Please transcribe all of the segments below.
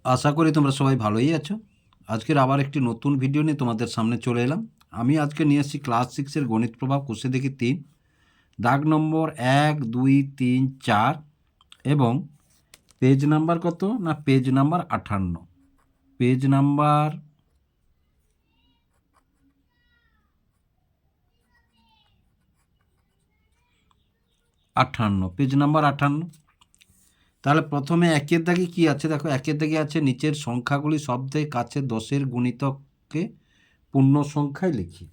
আশা করি তোমরা সবাই ভালোই আছো। আজকের আবার একটি নতুন ভিডিও নিয়ে তোমাদের সামনে চলে এলাম। আমি আজকে নিয়ে এসেছি ক্লাস 6-এর গণিত প্রভাব কোষে দেখি 3, দাগ নম্বর 1, 2, 3, 4 এবং পেজ নাম্বার কত না page number 58। Page number 58, page number 58। তাহলে প্রথমে একের দাগে কি আছে দেখো, একের দাগে আছে নিচের সংখ্যাগুলি সবথেকে কাছে 10-এর গুণিতককে পূর্ণ সংখ্যায় লিখি।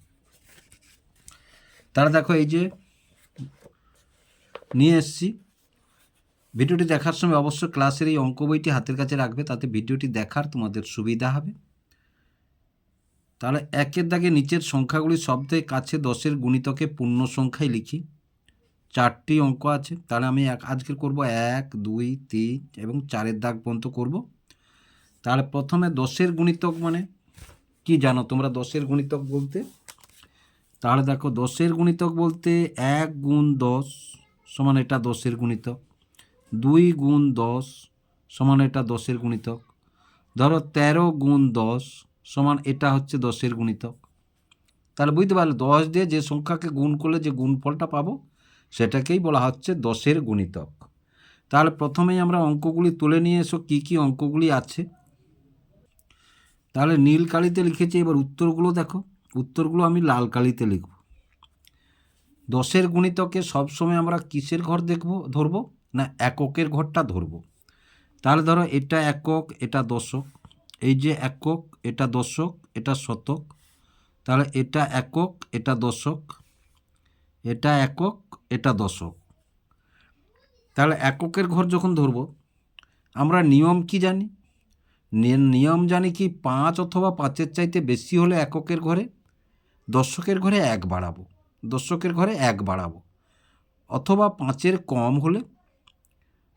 তাহলে দেখো এই যে নিয়ে এসছি। ভিডিওটি দেখার সময় অবশ্যই ক্লাসের এই অঙ্ক বইটি হাতের কাছে রাখবে, তাতে ভিডিওটি দেখার তোমাদের সুবিধা হবে। তাহলে একের দাগে নিচের সংখ্যাগুলি সবথেকে কাছে 10-এর গুণিতকে পূর্ণ সংখ্যায় লিখি। 4টি অঙ্ক আছে, তাহলে আমি আজকে করব 1, 2, 3 এবং 4-এর দাগ পর্যন্ত করব। তাহলে প্রথমে 10-এর গুণিতক মানে কি জানো তোমরা? 10-এর গুণিতক বলতে, তাহলে দেখো 10-এর গুণিতক বলতে 1 গুণ 10 সমান এটা 10-এর গুণিতক, 2 গুণ 10 সমান এটা 10-এর গুণিতক, ধরো 13 গুণ 10 সমান এটা হচ্ছে 10-এর গুণিতক। তাহলে বুঝতে পারলে 10 দিয়ে যে সংখ্যাকে গুণ করলে যে গুণফলটা পাবো সেটাকেই বলা হচ্ছে 10-এর গুণিতক। তাহলে প্রথমেই আমরা অঙ্কগুলি তুলে নিয়ে এসো, কী কী অঙ্কগুলি আছে। তাহলে নীল কালিতে লিখেছি, এবার উত্তরগুলো দেখো। উত্তরগুলো আমি লাল কালিতে লিখব। 10-এর গুণিতকে সবসময় আমরা কিসের ঘর ধরবো না এককের ঘরটা ধরবো। তাহলে ধরো এটা একক, এটা দশক, এই যে একক, এটা দশক, এটা শতক। তাহলে এটা একক, এটা দশক, এটা একক, এটা দশক। তাহলে এককের ঘর যখন ধরব আমরা নিয়ম কি জানি? নিয়ম জানি কি 5 অথবা 5-এর চাইতে বেশি হলে এককের ঘরে, দশকের ঘরে 1 বাড়াবো, দশকের ঘরে 1 বাড়াবো, অথবা 5-এর কম হলে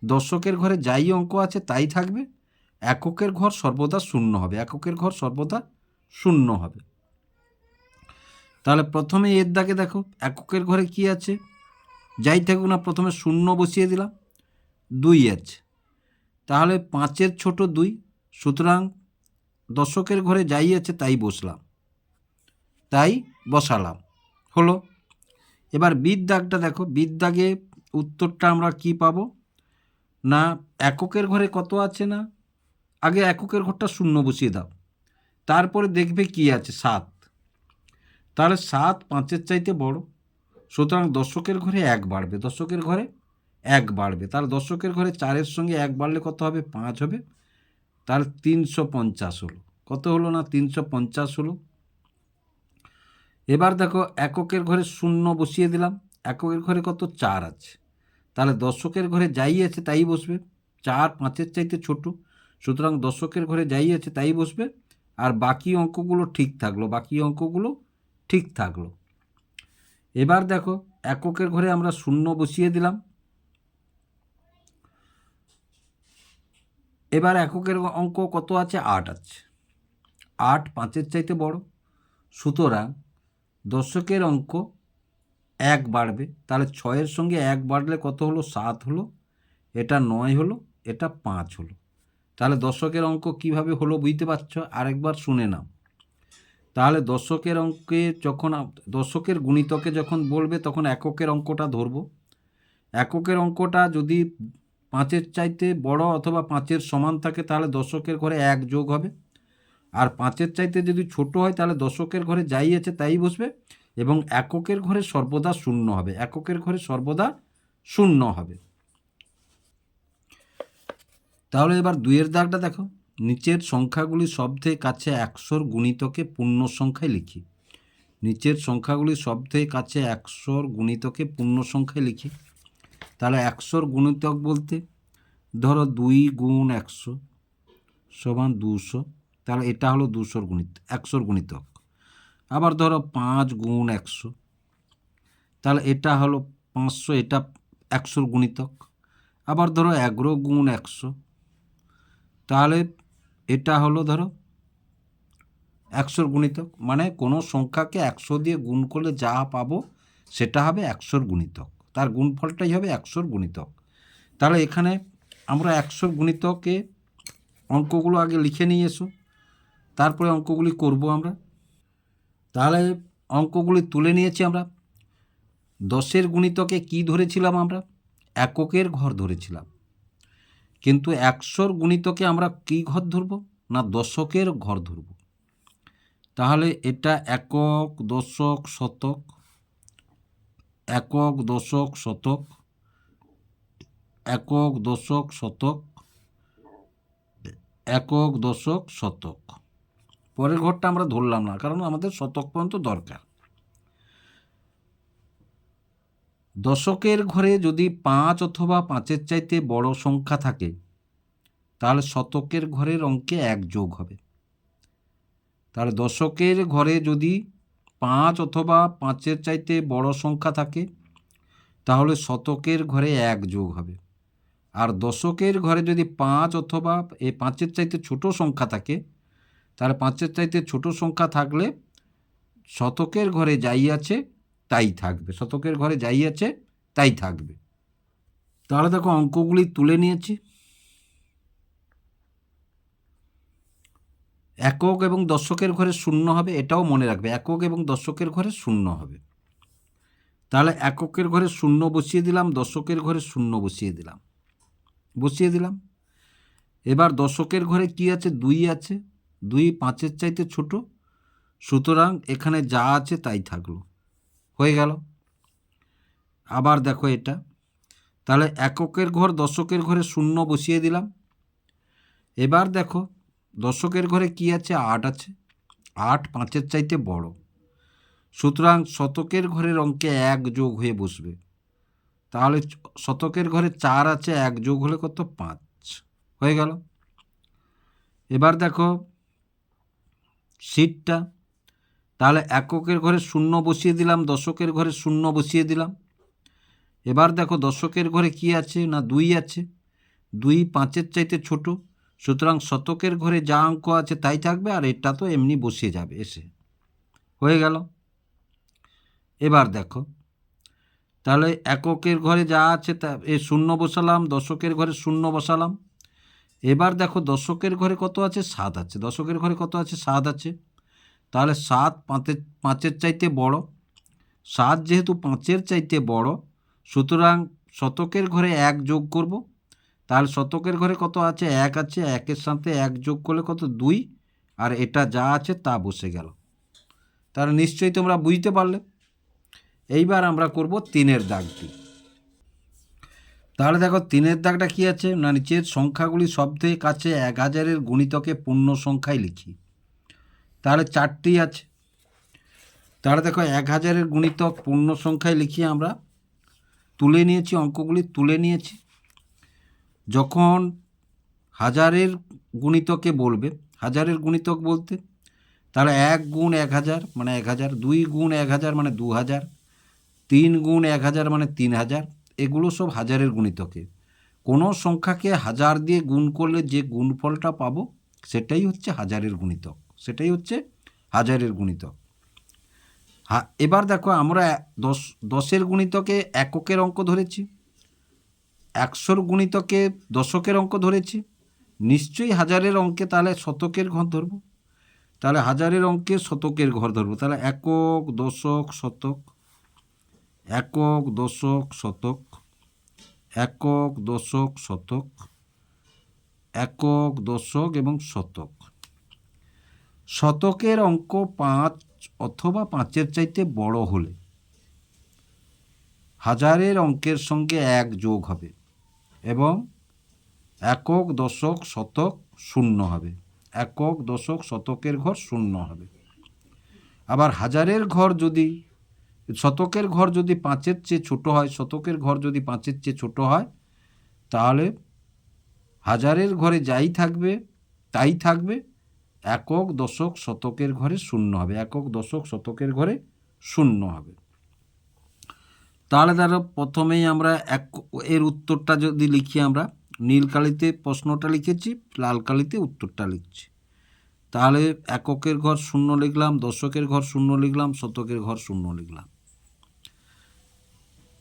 দশকের ঘরে যাই অঙ্ক আছে তাই থাকবে, এককের ঘর সর্বদা শূন্য হবে, এককের ঘর সর্বদা শূন্য হবে। তাহলে প্রথমে এর দাগে দেখো এককের ঘরে কি আছে, যাই থাকুক না প্রথমে শূন্য বসিয়ে দিলাম, 2 আছে। তাহলে 5-এর ছোট 2, সুতরাং দশকের ঘরে যাই আছে তাই বসালাম, হলো। এবার বির দাগটা দেখো, বির দাগে উত্তরটা আমরা কি পাবো না এককের ঘরে কত আছে না, আগে এককের ঘরটা শূন্য বসিয়ে দাও, তারপরে দেখবে কি আছে 7। তাহলে 7 5-এর চাইতে বড়, সুতরাং দশকের ঘরে 1 বাড়বে, দশকের ঘরে 1 বাড়বে। তাহলে দশকের ঘরে 4-এর সঙ্গে 1 বাড়লে কত হবে? 5 হবে। তাহলে 350 হলো। কত হলো না 350 হলো। এবার দেখো এককের ঘরে শূন্য বসিয়ে দিলাম, এককের ঘরে কত? 4 আছে। তাহলে দশকের ঘরে যাই আছে তাই বসবে, 4 5-এর চাইতে ছোট, সুতরাং দশকের ঘরে যাই আছে তাই বসবে, আর বাকি অঙ্কগুলো ঠিক থাকলো, বাকি অঙ্কগুলো ঠিক থাকলো। এবার দেখো এককের ঘরে আমরা শূন্য বসিয়ে দিলাম, এবার এককের অঙ্ক কত আছে? 8 আছে, 8 5-এর চাইতে বড়, সুতরাং দশকের অঙ্ক 1 বাড়বে। তাহলে 6-এর সঙ্গে 1 বাড়লে কত হলো? 7 হলো, এটা 9 হলো, এটা 5 হলো। তাহলে দশকের অঙ্ক কিভাবে হলো বুঝতে পারছো? আরেকবার শুনে নাও। তাহলে দশকের অঙ্কে যখন দশকের গুণিতকে যখন বলবে তখন এককের অঙ্কটা ধরবো, এককের অঙ্কটা যদি 5-এর চাইতে বড় অথবা 5-এর সমান থাকে তাহলে দশকের ঘরে 1 যোগ হবে, আর 5-এর চাইতে যদি ছোট হয় তাহলে দশকের ঘরে যাই আছে তাই বসবে এবং এককের ঘরে সর্বদা শূন্য হবে, এককের ঘরে সর্বদা শূন্য হবে। তাহলে এবার 2-এর দাগটা দেখো, নিচের সংখ্যাগুলি সবথেকে কাছে 100-র গুণিতকে পূর্ণ সংখ্যায় লিখি। নিচের সংখ্যাগুলি সবথেকে কাছে 100-র গুণিতকে পূর্ণ সংখ্যায় লিখি। তাহলে 100-র গুণিতক বলতে ধরো 2 গুণ 100 সমান 200, তাহলে এটা হলো 100-র গুণিতক। আবার ধরো 5 গুণ 100, তাহলে এটা হলো 500, এটা 100-র গুণিতক। আবার ধরো 11 গুণ 100, তাহলে এটা হলো ধরো 100-র গুণিতক। মানে কোনো সংখ্যাকে 100 দিয়ে গুণ করলে যা পাবো সেটা হবে 100-র গুণিতক, তার গুণফলটাই হবে 100-র গুণিতক। তাহলে এখানে আমরা 100-র গুণিতকে অঙ্কগুলো আগে লিখে নিয়ে এসো, তারপরে অঙ্কগুলি করব আমরা। তাহলে অঙ্কগুলি তুলে নিয়েছি আমরা। 10-এর গুণিতকে কি ধরেছিলাম আমরা? এককের ঘর ধরেছিলাম। কিন্তু 100-র গুণিতকে আমরা কি ঘর ধরব? না দশকের ঘর ধরব। তাহলে এটা একক, দশক, শতক, একক, দশক, শতক, একক, দশক, শতক, একক, দশক, শতক। পরের ঘরটা আমরা ধরলাম না, কারণ আমাদের শতক পর্যন্ত দরকার। দশকের ঘরে যদি 5 অথবা 5-এর চাইতে বড় সংখ্যা থাকে, তাহলে শতকের ঘরের অঙ্কে 1 যোগ হবে। তাহলে দশকের ঘরে যদি 5 অথবা 5-এর চাইতে বড় সংখ্যা থাকে, তাহলে শতকের ঘরে 1 যোগ হবে। আর দশকের ঘরে যদি 5 অথবা 5-এর চাইতে ছোট সংখ্যা থাকে, তাহলে 5-এর চাইতে ছোট সংখ্যা থাকলে শতকের ঘরে যাই আছে তাই থাকবে, শতকের ঘরে যাই আছে তাই থাকবে। তাহলে দেখো অঙ্কগুলি তুলে নিয়েছি। একক এবং দশকের ঘরে শূন্য হবে, এটাও মনে রাখবে, একক এবং দশকের ঘরে শূন্য হবে। তাহলে এককের ঘরে শূন্য বসিয়ে দিলাম, দশকের ঘরে শূন্য বসিয়ে দিলাম। এবার দশকের ঘরে কি আছে? 2 আছে, 2 5-এর চাইতে ছোট, সুতরাং এখানে যা আছে তাই থাকলো, হয়ে গেল। আবার দেখো এটা, তাহলে এককের ঘর দশকের ঘরে শূন্য বসিয়ে দিলাম। এবার দেখো দশকের ঘরে কি আছে? 8 আছে, 8 5-এর চাইতে বড়, সুতরাং শতকের ঘরের অঙ্কে 1 যোগ হয়ে বসবে। তাহলে শতকের ঘরে 4 আছে, 1 যোগ হলে কত? 5, হয়ে গেল। এবার দেখো সিটটা, তাহলে এককের ঘরে শূন্য বসিয়ে দিলাম, দশকের ঘরে শূন্য বসিয়ে দিলাম। এবার দেখো দশকের ঘরে কি আছে? না 2 আছে, 2 5-এর চাইতে ছোট, সুতরাং শতকের ঘরে যা অঙ্ক আছে তাই থাকবে, আর এটা তো এমনি বসিয়ে যাবে এসে, হয়ে গেল। এবার দেখো তাহলে এককের ঘরে যা আছে তা শূন্য বসালাম, দশকের ঘরে শূন্য বসালাম। এবার দেখো দশকের ঘরে কত আছে? 7 আছে, দশকের ঘরে কত আছে? 7 আছে। তাহলে 7 5-এর চাইতে বড়, 7 যেহেতু 5-এর চাইতে বড়, সুতরাং শতকের ঘরে 1 যোগ করব। তাহলে শতকের ঘরে কত আছে? 1 আছে, 1-এর সাথে 1 যোগ করলে কত? 2, আর এটা যা আছে তা বসে গেল। তাহলে নিশ্চয়ই তোমরা বুঝতে পারলে। এইবার আমরা করব 3-এর দাগটি। তাহলে দেখো 3-এর দাগটা কি আছে? না নিচের সংখ্যাগুলি সবথেকে কাছে 1000-এর গুণিতকে পূর্ণ সংখ্যায় লিখি। তাহলে 4টি আছে। তাহলে দেখো 1000-এর গুণিতক পূর্ণ সংখ্যায় লিখি আমরা। তুলে নিয়েছি, অঙ্কগুলি তুলে নিয়েছি। যখন হাজারের গুণিতকে বলবে, হাজারের গুণিতক বলতে, তাহলে 1 গুণ 1000 মানে 1000, 2 গুণ 1000 মানে 2000, 3 গুণ 1000 মানে 3000, এগুলো সব হাজারের গুণিতকে। কোনো সংখ্যাকে 1000 দিয়ে গুণ করলে যে গুণফলটা পাবো সেটাই হচ্ছে হাজারের গুণিতক, সেটাই হচ্ছে হাজারের গুণিতক। এবার দেখো আমরা 10-এর গুণিতকে এককের অঙ্ক ধরেছি, 100-র গুণিতকে দশকের অঙ্ক ধরেছি, নিশ্চয়ই হাজারের অঙ্কে তাহলে শতকের ঘর ধরব। তাহলে হাজারের অঙ্কে শতকের ঘর ধরব। তাহলে একক, দশক, শতক, একক, দশক, শতক, একক, দশক, শতক, একক, দশক এবং শতক। শতকের অঙ্ক 5 অথবা 5-এর চাইতে বড় হলে হাজারের অঙ্কের সঙ্গে 1 যোগ হবে এবং একক, দশক, শতক শূন্য হবে। একক, দশক, শতকের ঘর শূন্য হবে। আবার হাজারের ঘর যদি, শতকের ঘর যদি 5-এর চেয়ে ছোট হয়, শতকের ঘর যদি 5-এর চেয়ে ছোট হয়, তাহলে হাজারের ঘরে যাই থাকবে তাই থাকবে, একক, দশক, শতকের ঘরে শূন্য হবে। একক, দশক, শতকের ঘরে শূন্য হবে। তাহলে ধরো প্রথমেই আমরা এর উত্তরটা যদি লিখি, আমরা নীল কালিতে প্রশ্নটা লিখেছি, লাল কালিতে উত্তরটা লিখছি। তাহলে এককের ঘর শূন্য লিখলাম, দশকের ঘর শূন্য লিখলাম, শতকের ঘর শূন্য লিখলাম।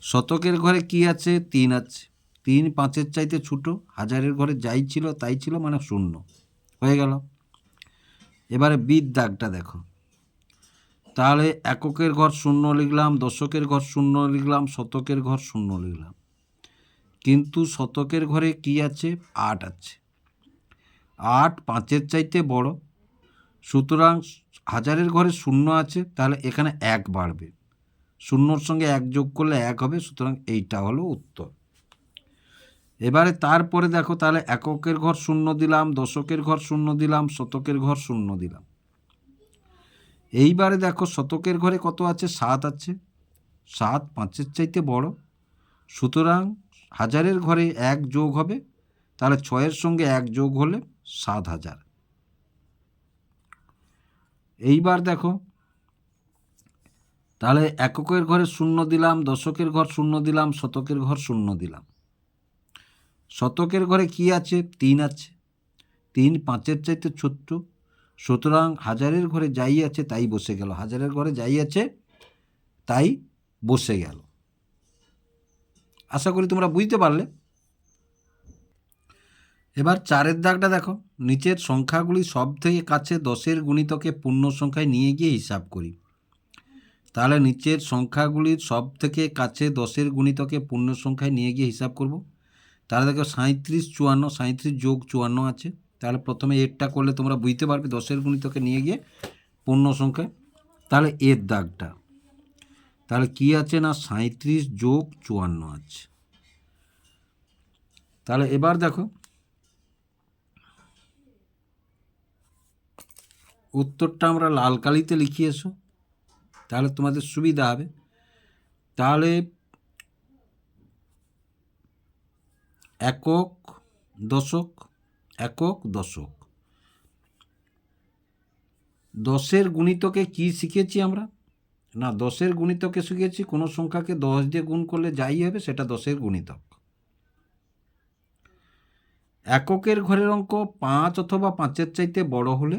শতকের ঘরে কি আছে? 3 আছে, 3 5-এর চাইতে ছোটো, হাজারের ঘরে যাই ছিল তাই ছিল, মানে শূন্য হয়ে গেল। এবারে বির দাগটা দেখো, তাহলে এককের ঘর শূন্য লিখলাম, দশকের ঘর শূন্য লিখলাম, শতকের ঘর শূন্য লিখলাম, কিন্তু শতকের ঘরে কি আছে? 8 আছে। 8 5-এর চাইতে বড়, সুতরাং হাজারের ঘরে শূন্য আছে, তাহলে এখানে 1 বাড়বে, শূন্যর সঙ্গে 1 যোগ করলে 1 হবে, সুতরাং এইটা হলো উত্তর। এবারে তারপরে দেখো, তাহলে এককের ঘর শূন্য দিলাম, দশকের ঘর শূন্য দিলাম, শতকের ঘর শূন্য দিলাম। এইবারে দেখো শতকের ঘরে কত আছে? 7 আছে। 7 5-এর চাইতে বড়, সুতরাং হাজারের ঘরে 1 যোগ হবে, তাহলে 6-এর সঙ্গে 1 যোগ হলে 7,000। এইবার দেখো, তাহলে এককের ঘরে শূন্য দিলাম, দশকের ঘর শূন্য দিলাম, শতকের ঘর শূন্য দিলাম। শতকের ঘরে কি আছে? 3 আছে। 3 5-এর চাইতে ছোট্ট, সুতরাং হাজারের ঘরে যাই আছে তাই বসে গেল, হাজারের ঘরে যাই আছে তাই বসে গেল। আশা করি তোমরা বুঝতে পারলে। এবার 4-এর দাগটা দেখো, নিচের সংখ্যাগুলি সব থেকে কাছে 10-এর গুণিতকে পূর্ণ সংখ্যায় নিয়ে গিয়ে হিসাব করি। তাহলে নিচের সংখ্যাগুলির সব থেকে কাছে 10-এর গুণিতকে পূর্ণ সংখ্যায় নিয়ে গিয়ে হিসাব করব। তাহলে দেখো 37 54, 37 যোগ 54 আছে। তাহলে প্রথমে এরটা করলে তোমরা বুঝতে পারবে 10-এর গুণিতকে নিয়ে গিয়ে পূর্ণ সংখ্যায়। তাহলে এর দাগটা, তাহলে কি আছে না 37 যোগ 54 আছে। তাহলে এবার দেখো উত্তরটা আমরা লাল কালিতে লিখে এসো, তাহলে তোমাদের সুবিধা হবে। তাহলে একক দশক, একক দশক, 10-এর গুণিতকে কি শিখেছি আমরা? না, 10-এর গুণিতকে শিখেছি কোনো সংখ্যাকে 10 দিয়ে গুণ করলে যাই হবে সেটা 10-এর গুণিতক। এককের ঘরের অঙ্ক 5 অথবা 5-এর চাইতে বড় হলে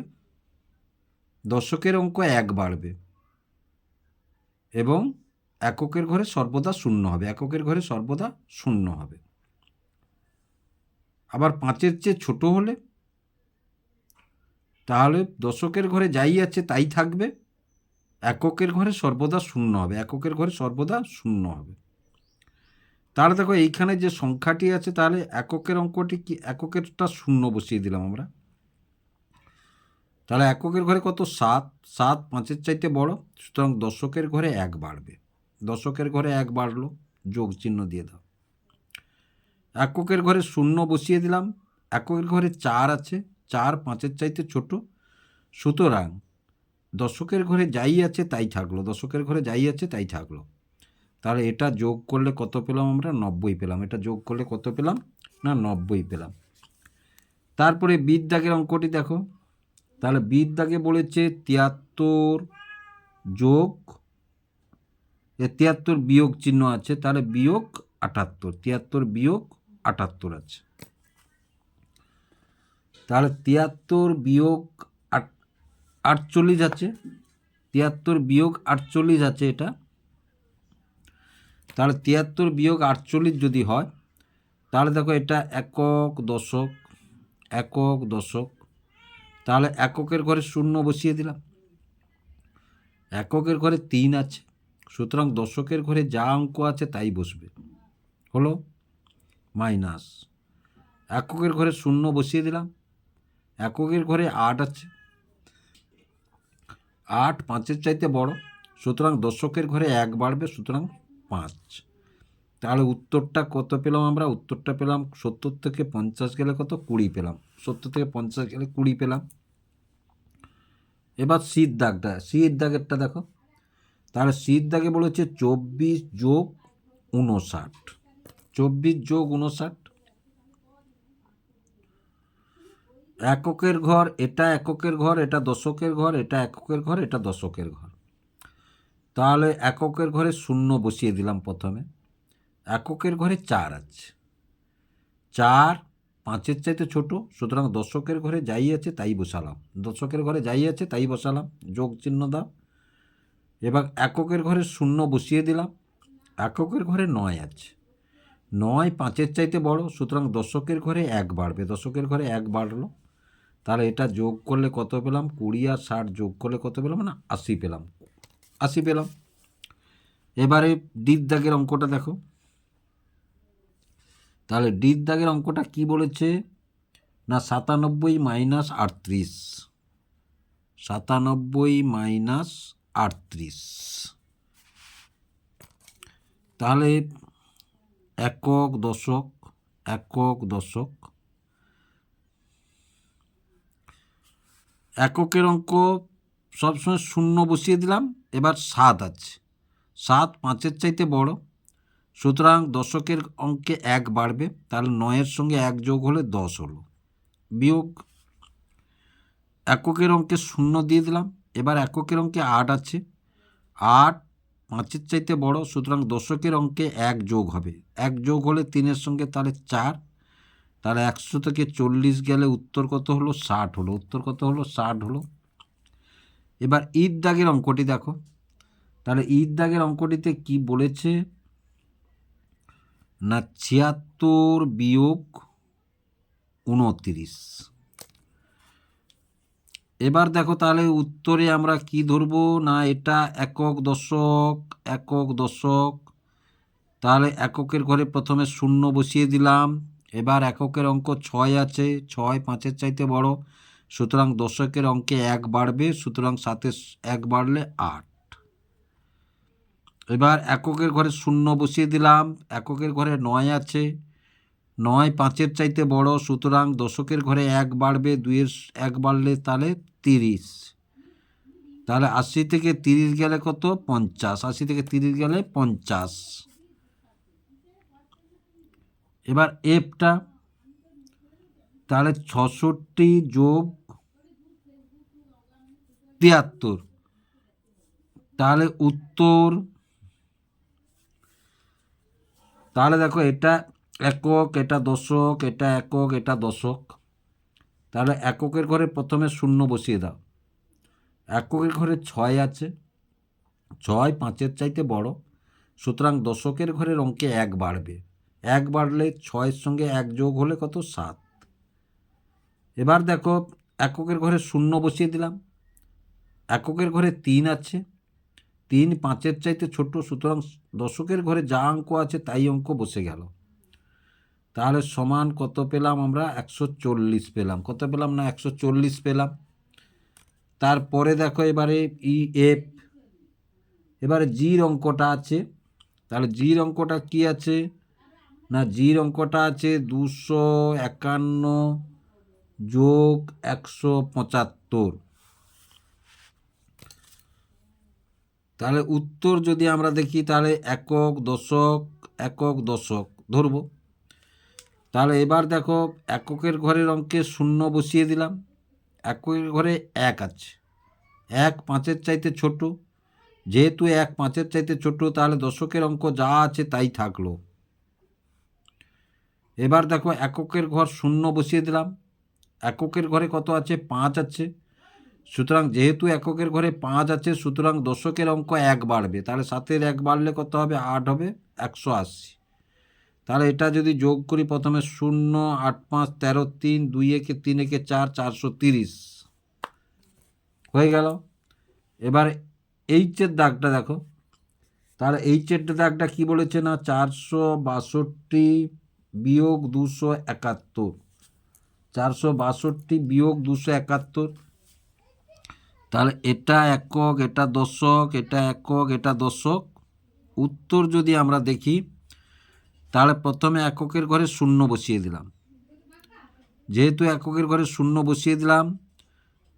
দশকের অঙ্ক 1 বাড়বে এবং এককের ঘরে সর্বদা শূন্য হবে, এককের ঘরে সর্বদা শূন্য হবে। আবার 5-এর চেয়ে ছোট হলে তাহলে দশকের ঘরে যাই আছে তাই থাকবে, এককের ঘরে সর্বদা শূন্য হবে, এককের ঘরে সর্বদা শূন্য হবে। তাহলে দেখো এইখানে যে সংখ্যাটি আছে, তাহলে এককের অঙ্কটি কি, এককেরটা শূন্য বসিয়ে দিলাম আমরা। তাহলে এককের ঘরে কত? 7, 7 5-এর চাইতে বড়, সুতরাং দশকের ঘরে 1 বাড়বে, দশকের ঘরে 1 বাড়লো, যোগ চিহ্ন দিয়ে দাও। এককের ঘরে শূন্য বসিয়ে দিলাম, এককের ঘরে 4 আছে, 4 5-এর চাইতে ছোট, সুতরাং দশকের ঘরে যাই আছে তাই থাকলো, দশকের ঘরে যাই আছে তাই থাকলো। তাহলে এটা যোগ করলে কত পেলাম আমরা? 90 পেলাম। এটা যোগ করলে কত পেলাম? না 90 পেলাম। তারপরে বির দাগের অঙ্কটি দেখো, তাহলে বির দাগে বলেছে 73 যোগ 73 বিয়োগ চিহ্ন আছে, তাহলে বিয়োগ 78, 73 বিয়োগ 78 আছে। তাহলে 73 বিয়োগ 48 আছে, 73 বিয়োগ 48 আছে এটা। তাহলে 73 বিয়োগ 48 যদি হয়, তাহলে দেখো এটা একক দশক, একক দশক। তাহলে এককের ঘরে শূন্য বসিয়ে দিলাম, এককের ঘরে 3 আছে, সুতরাং দশকের ঘরে যা অঙ্ক আছে তাই বসবে, হলো মাইনাস। এককের ঘরে শূন্য বসিয়ে দিলাম, এককের ঘরে 8 আছে, 8 5-এর চাইতে বড়, সুতরাং দশকের ঘরে 1 বাড়বে, সুতরাং 5। তাহলে উত্তরটা কত পেলাম আমরা? উত্তরটা পেলাম 70 থেকে 50 গেলে কত? 20 পেলাম, 70 থেকে 50 গেলে 20 পেলাম। এবার সির দাগটা, সির দাগেরটা দেখো, তাহলে সির দাগে বলেছে 24 যোগ 59, 24 যোগ 59। এককের ঘর, এটা এককের ঘর, এটা দশকের ঘর, এটা এককের ঘর, এটা দশকের ঘর। তাহলে এককের ঘরে শূন্য বসিয়ে দিলাম প্রথমে, এককের ঘরে 4 আছে, 4 5-এর চাইতে ছোট, সুতরাং দশকের ঘরে যাই আছে তাই বসালাম, দশকের ঘরে যাই আছে তাই বসালাম, যোগ চিহ্ন দাও। এবার এককের ঘরে শূন্য বসিয়ে দিলাম, এককের ঘরে 9 আছে, 9 5-এর চাইতে বড়, সুতরাং দশকের ঘরে 1 বাড়বে, দশকের ঘরে 1 বাড়লো। তাহলে এটা যোগ করলে কত পেলাম? 20 আর 60 যোগ করলে কত পেলাম? না 80 পেলাম, 80 পেলাম। এবারে ডির দাগের অঙ্কটা দেখো। তাহলে ডির দাগের অঙ্কটা কি বলেছে? না 97 মাইনাস 38, 97 মাইনাস 38। তাহলে একক দশক, একক দশক, এককের অঙ্ক সবসময় শূন্য বসিয়ে দিলাম। এবার 7 আছে, 7 5-এর চাইতে বড়, সুতরাং দশকের অঙ্কে 1 বাড়বে। তাহলে 9-এর সঙ্গে 1 যোগ হলে 10 হলো, বিয়োগ এককের অঙ্কে 0 দিয়ে দিলাম। এবার এককের অঙ্কে 8 আছে, 8 5-এর চাইতে বড়, সুতরাং দশকের অঙ্কে 1 যোগ হবে, 1 যোগ হলে 3-এর সঙ্গে তাহলে 4। তাহলে 100 থেকে 40 গেলে উত্তর কত হলো? 60 হলো, উত্তর কত হলো? 60 হলো। এবার ঈদ দাগের অঙ্কটি দেখো। তাহলে ঈদ দাগের অঙ্কটিতে কি বলেছে? না 76 বিয়োগ 29। এবার দেখো তাহলে উত্তরে আমরা কি ধরবো? না এটা একক দশক, একক দশক। তাহলে এককের ঘরে প্রথমে 0 বসিয়ে দিলাম। এবার এককের অঙ্ক 6 আছে, 6 5-এর চাইতে বড়, সুতরাং দশকের অঙ্কে 1 বাড়বে, সুতরাং 7-এ 1 বাড়লে 8। এবার এককের ঘরে 0 বসিয়ে দিলাম। এককের ঘরে 9 আছে, 9 5-এর চাইতে বড়, সুতরাং দশকের ঘরে 1 বাড়বে, 2-এর 1 বাড়লে তাহলে 30। তাহলে 80 থেকে 30 গেলে কত? 50, 80 থেকে 30 গেলে 50। এবার এফটা, তাহলে 66 যোগ 73, তাহলে উত্তর, তাহলে দেখো এটা একক, এটা দশক, এটা একক, এটা দশক। তাহলে এককের ঘরে প্রথমে 0 বসিয়ে দাও। এককের ঘরে 6 আছে, 6 5-এর চাইতে বড়, সুতরাং দশকের ঘরের অঙ্কে 1 বাড়বে, 1 বাড়লে 6-এর সঙ্গে 1 যোগ হলে কত? 7। এবার দেখো এককের ঘরে 0 বসিয়ে দিলাম। এককের ঘরে 3 আছে, 3 5-এর চাইতে ছোট, সুতরাং দশকের ঘরে যা অঙ্ক আছে তাই অঙ্ক বসে গেল। তাহলে সমান কত পেলাম আমরা? 140 পেলাম। কত পেলাম? না 140 পেলাম। তারপরে দেখো এবারে ই এফ, এবারে জির অঙ্কটা আছে। তাহলে জির অঙ্কটা কি আছে? না জির অঙ্কটা আছে 251 যোগ 175। তাহলে উত্তর যদি আমরা দেখি, তাহলে একক দশক, একক দশক ধরব। তাহলে এবার দেখো এককের ঘরের অঙ্কে 0 বসিয়ে দিলাম। এককের ঘরে 1 আছে, 1 5-এর চাইতে ছোট, যেহেতু 1 5-এর চাইতে ছোট, তাহলে দশকের অঙ্ক যা আছে তাই থাকলো। এবার দেখো এককের ঘর 0 বসিয়ে দিলাম। এককের ঘরে কত আছে? 5 আছে, সুতরাং যেহেতু এককের ঘরে 5 আছে, সুতরাং দশকের অঙ্ক 1 বাড়বে, তাহলে 7-এর 1 বাড়লে কত হবে? 8 হবে, 180। তাহলে এটা যদি যোগ করি, প্রথমে 0 8 5 13 3 2 একে 3 একে 4, 430 হয়ে গেল। এবার এইচের দাগটা দেখো। তাহলে এইচের দাগটা কি বলেছে? না 462 বিয়োগ 271, 462 বিয়োগ 271। তাহলে এটা একক, এটা দশক, এটা একক, এটা দশক। উত্তর যদি আমরা দেখি, তাহলে প্রথমে এককের ঘরে 0 বসিয়ে দিলাম। যেহেতু এককের ঘরে 0 বসিয়ে দিলাম,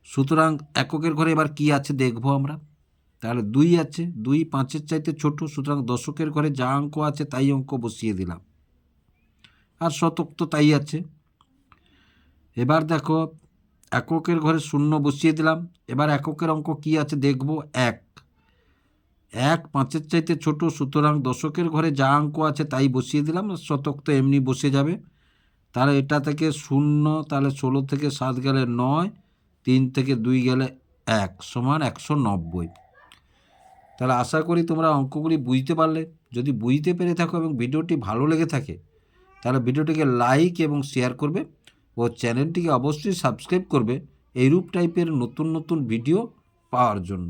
সুতরাং এককের ঘরে এবার কি আছে দেখব আমরা। তাহলে 2 আছে, 2 5-এর চাইতে ছোট, সুতরাং দশকের ঘরে যা অঙ্ক আছে তাই অঙ্ক বসিয়ে দিলাম, আর শতক তো তাই আছে। এবার দেখো এককের ঘরে 0 বসিয়ে দিলাম। এবার এককের অঙ্ক কি আছে দেখব। 1 5-এর চাইতে ছোট, সুতরাং দশকের ঘরে যা অঙ্ক আছে তাই বসিয়ে দিলাম, শতক তো এমনি বসে যাবে। তাহলে এটা থেকে 0, তাহলে 16 থেকে 7 গেলে 9, 3 থেকে 2 গেলে 1 সমান 190। তাহলে আশা করি তোমরা অঙ্কগুলি বুঝতে পারলে। যদি বুঝতে পেরে থাকো এবং ভিডিওটি ভালো লেগে থাকে তাহলে ভিডিওটিকে লাইক এবং শেয়ার করবে ও চ্যানেলটিকে অবশ্যই সাবস্ক্রাইব করবে এইরূপ টাইপের নতুন নতুন ভিডিও পাওয়ার জন্য।